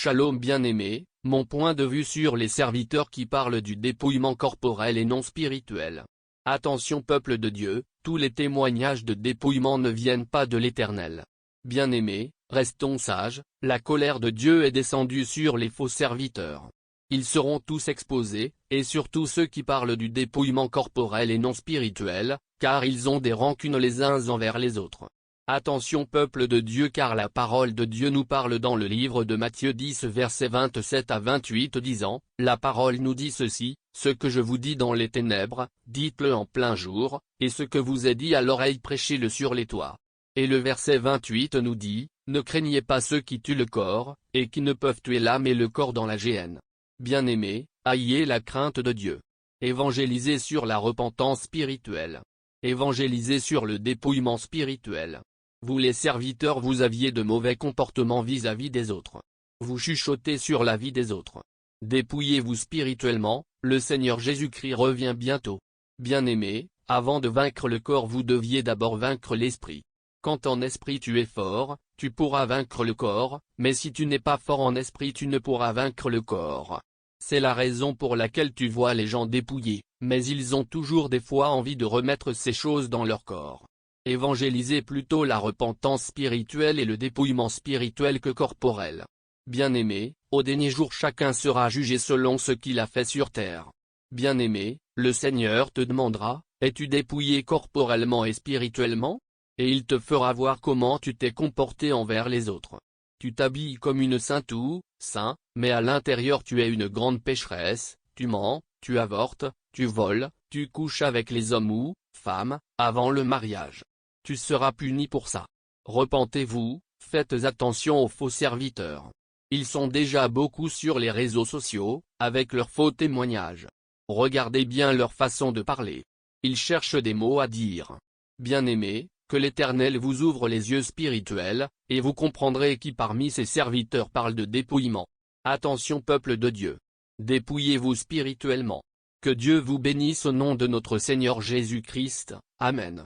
Shalom bien-aimés, mon point de vue sur les serviteurs qui parlent du dépouillement corporel et non spirituel. Attention peuple de Dieu, tous les témoignages de dépouillement ne viennent pas de l'Éternel. Bien-aimés, restons sages, la colère de Dieu est descendue sur les faux serviteurs. Ils seront tous exposés, et surtout ceux qui parlent du dépouillement corporel et non spirituel, car ils ont des rancunes les uns envers les autres. Attention peuple de Dieu car la parole de Dieu nous parle dans le livre de Matthieu 10 versets 27 à 28 disant, la parole nous dit ceci, ce que je vous dis dans les ténèbres, dites-le en plein jour, et ce que vous est dit à l'oreille prêchez-le sur les toits. Et le verset 28 nous dit, ne craignez pas ceux qui tuent le corps, et qui ne peuvent tuer l'âme et le corps dans la géhenne. Bien-aimés, ayez la crainte de Dieu. Évangélisez sur la repentance spirituelle. Évangélisez sur le dépouillement spirituel. Vous les serviteurs vous aviez de mauvais comportements vis-à-vis des autres. Vous chuchotez sur la vie des autres. Dépouillez-vous spirituellement, le Seigneur Jésus-Christ revient bientôt. Bien-aimés, avant de vaincre le corps vous deviez d'abord vaincre l'esprit. Quand en esprit tu es fort, tu pourras vaincre le corps, mais si tu n'es pas fort en esprit tu ne pourras vaincre le corps. C'est la raison pour laquelle tu vois les gens dépouillés, mais ils ont toujours des fois envie de remettre ces choses dans leur corps. Évangélisez plutôt la repentance spirituelle et le dépouillement spirituel que corporel. Bien-aimé, au dernier jour chacun sera jugé selon ce qu'il a fait sur terre. Bien-aimé, le Seigneur te demandera, es-tu dépouillé corporellement et spirituellement? Et il te fera voir comment tu t'es comporté envers les autres. Tu t'habilles comme une sainte ou saint, mais à l'intérieur tu es une grande pécheresse, tu mens, tu avortes, tu voles, tu couches avec les hommes ou femmes, avant le mariage. Tu seras puni pour ça. Repentez-vous, faites attention aux faux serviteurs. Ils sont déjà beaucoup sur les réseaux sociaux, avec leurs faux témoignages. Regardez bien leur façon de parler. Ils cherchent des mots à dire. Bien-aimés, que l'Éternel vous ouvre les yeux spirituels, et vous comprendrez qui parmi ses serviteurs parle de dépouillement. Attention peuple de Dieu. Dépouillez-vous spirituellement. Que Dieu vous bénisse au nom de notre Seigneur Jésus-Christ. Amen.